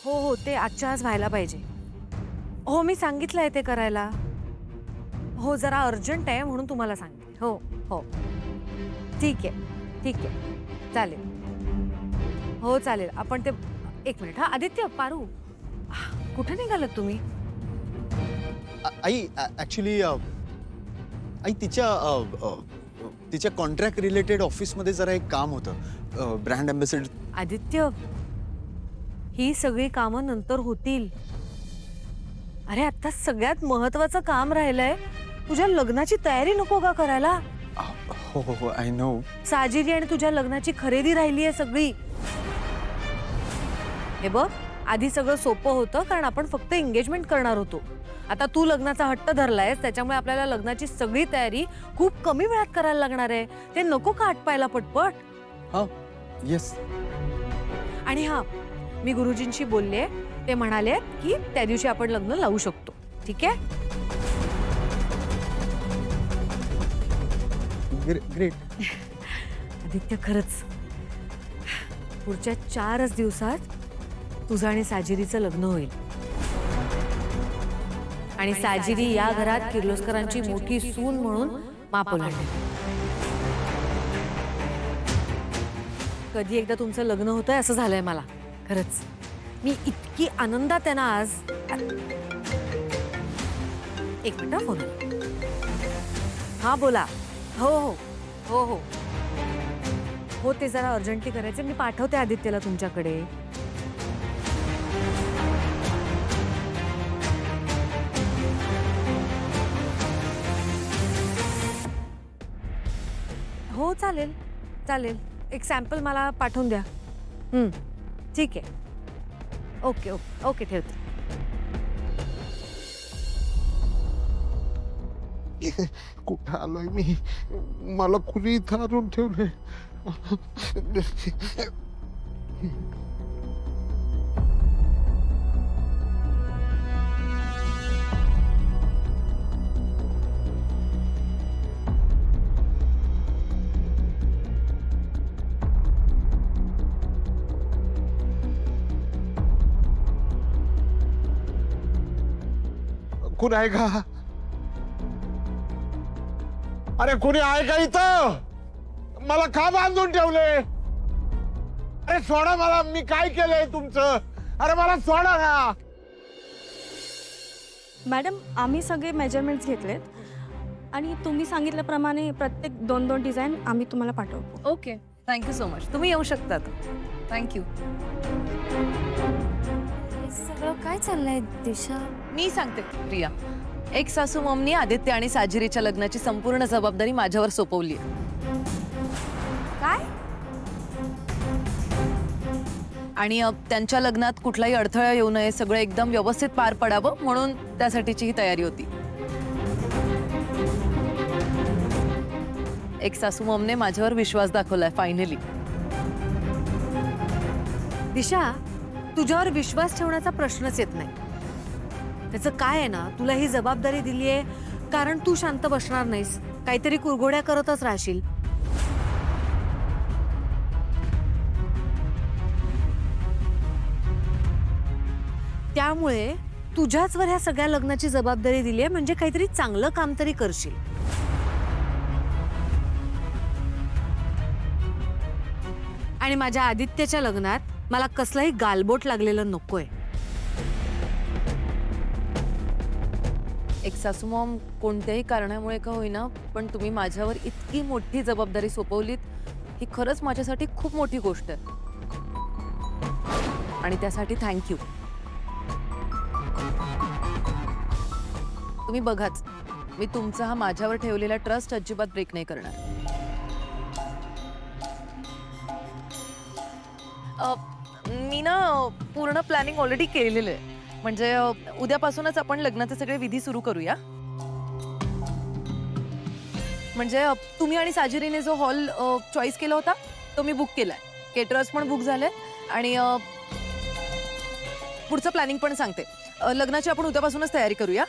हो ते आजच्या आज व्हायला पाहिजे. हो मी सांगितलंय ते करायला. हो जरा अर्जंट आहे म्हणून तुम्हाला सांगते. हो हो ठीक आहे चालेल. हो चालेल आपण ते. एक मिनिट. हा आदित्य पारू कुठे निघालात तुम्ही? आई ऍक्च्युली आई तिच्या कॉन्ट्रॅक्ट रिलेटेड ऑफिसमध्ये जरा एक काम होतं. Brand ambassador. आदित्य ही सगळी कामं नंतर होतील. अरे आता सगळ्यात महत्वाचं काम राहिलंय. तुझ्या लग्नाची तयारी नको का करायला? हो हो हो आय नो. साजिरी आणि तुझ्या लग्नाची खरेदी राहिली आहे सगळी. हे बघ आधी सगळं सोपं होतं कारण आपण फक्त एंगेजमेंट करणार होतो. आता तू लग्नाचा हट्ट धरलायस त्याच्यामुळे आपल्याला लग्नाची सगळी तयारी खूप कमी वेळात करायला लागणार आहे. ते नको का आटपायला पटपट? हा येस. आणि हा मी गुरुजींशी बोलले. ते म्हणाले की त्या दिवशी आपण लग्न लावू शकतो. ठीक आहे. ग्रेट. आदित्य खरंच पुढच्या 4च दिवसात तुझं आणि साजिरीचं लग्न होईल. आणि साजिरी या घरात किर्लोस्करांची मोठी सून म्हणून माप ओलांडेल. कधी एकदा तुमचं लग्न होतंय असं झालंय मला. खरंच मी इतकी आनंदात आहे ना आज. एक मिनिट फोन. हा बोला. हो हो हो हो हो ते जरा अर्जंटली करायचं. मी पाठवते आदित्यला तुमच्याकडे. हो चालेल चालेल. एक सॅम्पल मला पाठवून द्या. ठीक आहे. ओके ओके ओके ठेवते. कुठं आलोय मी? मला कुणी इथं आणून ठेवलंय? कोण आहे का? अरे कोणी आहे का इथं? मला का बांधून ठेवले? अरे सोडा मला. मी काय केलंय तुमचं? अरे मला सोडा ना. मॅडम आम्ही सगळे मेजरमेंट्स घेतलेत आणि तुम्ही सांगितल्याप्रमाणे प्रत्येक 2-2 डिझाईन आम्ही तुम्हाला पाठवतो. Okay thank you so much. तुम्ही येऊ शकतात. थँक्यू. सगळं काय चाललंय दिशा? मी सांगते प्रिया. एक सासू मॉमनी आदित्य आणि साजिरीच्या लग्नाची संपूर्ण जबाबदारी माझ्यावर सोपवली. काय? आणि त्यांच्या लग्नात कुठलाही अडथळा येऊ नये, सगळं एकदम व्यवस्थित पार पडावं म्हणून त्यासाठीची ही तयारी होती. एक सासू मॉमने माझ्यावर विश्वास दाखवलाय फायनली. दिशा तुझ्यावर विश्वास ठेवण्याचा प्रश्नच येत नाही. त्याचं काय आहे ना, तुला ही जबाबदारी दिली आहे कारण तू शांत बसणार नाहीस. काहीतरी कुरघोड्या करतच राहशील. त्यामुळे तुझ्याचवर ह्या सगळ्या लग्नाची जबाबदारी दिली आहे म्हणजे काहीतरी चांगलं काम तरी करशील. आणि माझ्या आदित्यच्या लग्नात मला कसलाही गालबोट लागलेलं नकोय. एक सासू मॉम कोणत्याही कारणामुळे का होईना पण तुम्ही माझ्यावर इतकी मोठी जबाबदारी सोपवलीत ही खरंच माझ्यासाठी खूप मोठी गोष्ट आहे. आणि त्यासाठी थँक्यू. तुम्ही बघाच मी तुमचा हा माझ्यावर ठेवलेला ट्रस्ट अजिबात ब्रेक नाही करणार. मी ना पूर्ण प्लॅनिंग ऑलरेडी केलेलं आहे. म्हणजे उद्यापासूनच आपण लग्नाचे सगळे विधी सुरू करूया. म्हणजे तुम्ही आणि साजिरीने जो हॉल चॉईस केला होता तो मी बुक केलाय. केटरर्स पण बुक झाले आणि पुढचं प्लॅनिंग पण सांगते. लग्नाची आपण उद्यापासूनच तयारी करूया.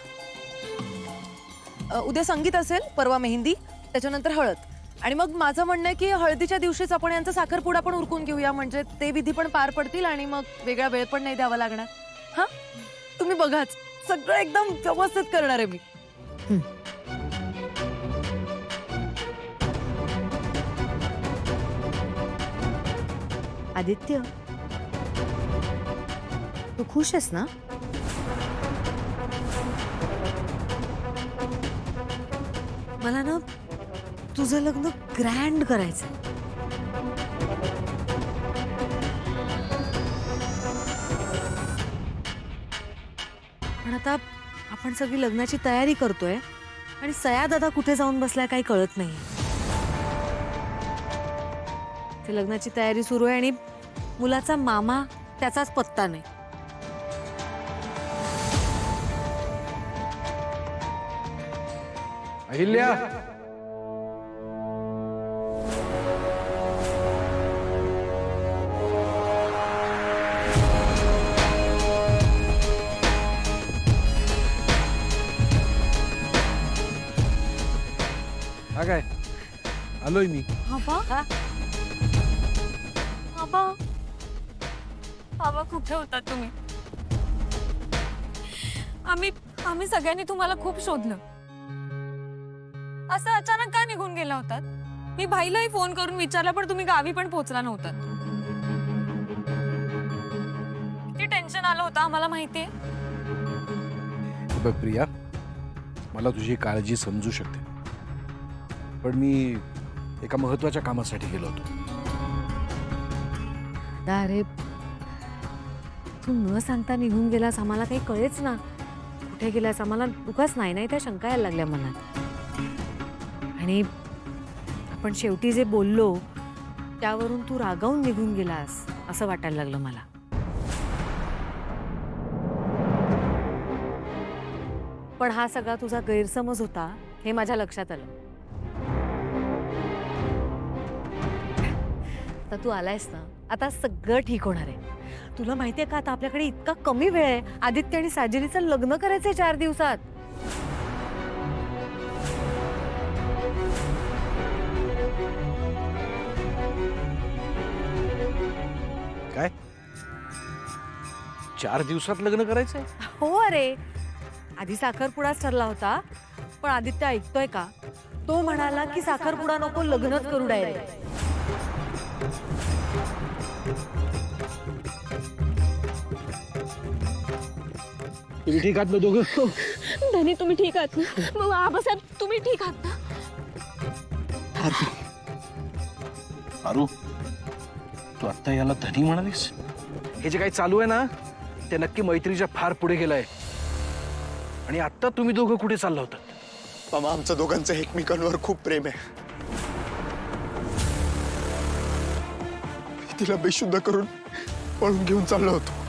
उद्या संगीत असेल, परवा मेहंदी, त्याच्यानंतर हळद. आणि मग माझं म्हणणं आहे की हळदीच्या दिवशीच आपण यांचा साखरपुडा पण उरकून घेऊया, म्हणजे ते विधी पण पार पडतील आणि मग वेगळा वेळ पण नाही द्यावा लागणार. हा, तुम्ही बघाच, सगळं एकदम व्यवस्थित करणार आहे मी. आदित्य, तू खुश आहेस ना? मला ना तुझं लग्न ग्रँड करायचं. पण आता आपण सगळी लग्नाची तयारी करतोय आणि सया दादा कुठे जाऊन बसलाय काही कळत नाही. ते लग्नाची तयारी सुरू आहे आणि मुलाचा मामा त्याचाच पत्ता नाही. अहिल्या, हा काय आलोय मी. हा? बाबा कुठे होता तुम्ही? आम्ही सगळ्यांनी तुम्हाला खूप शोधलं. असं अचानक का निघून गेला होतात? मी भाईलाही फोन करून विचारला पण तुम्ही गावी पण पोहोचला नव्हता. किती टेन्शन आलं होतं आम्हाला माहितीये. बघ प्रिया, मला तुझी काळजी समजू शकते, पण मी एका महत्वाच्या कामासाठी गेलो होतो. अरे तू न सांगता निघून गेलास, आम्हाला काही कळेच ना कुठे गेलास. आम्हाला उगाच नाही त्या शंका यायला लागल्या मनात. आणि आपण शेवटी जे बोललो त्यावरून तू रागावून निघून गेलास असं वाटायला लागलं मला. पण हा सगळा तुझा गैरसमज होता हे माझ्या लक्षात आलं. आता तू आलायस ना, आता सगळं ठीक होणार आहे. तुला माहितीये का, आता आपल्याकडे इतका कमी वेळ आहे. आदित्य आणि साजिनीचं लग्न करायचंय 4 दिवसात. काय 4 दिवसात लग्न करायचंय? हो अरे, आधी साखरपुडाच ठरला होता, पण आदित्य ऐकतोय का? तो म्हणाला की साखरपुडा नको, लग्नच करू डायरेक्ट. तुम्ही ठीक आहात ना दोघं? धनी तुम्ही ठीक आहात ना? मग आबासाहेब तुम्ही ठीक आहात ना? अरू, तू आता याला धनी म्हणालीस? हे जे काही चालू आहे ना ते नक्की मैत्रीच्या फार पुढे गेलंय. आणि आता तुम्ही दोघं कुठे चालला होता? मामा, आमचं दोघांचं एकमेकांवर खूप प्रेम आहे. मी तिला बेशुद्ध करून पळून घेऊन चाललो होतो.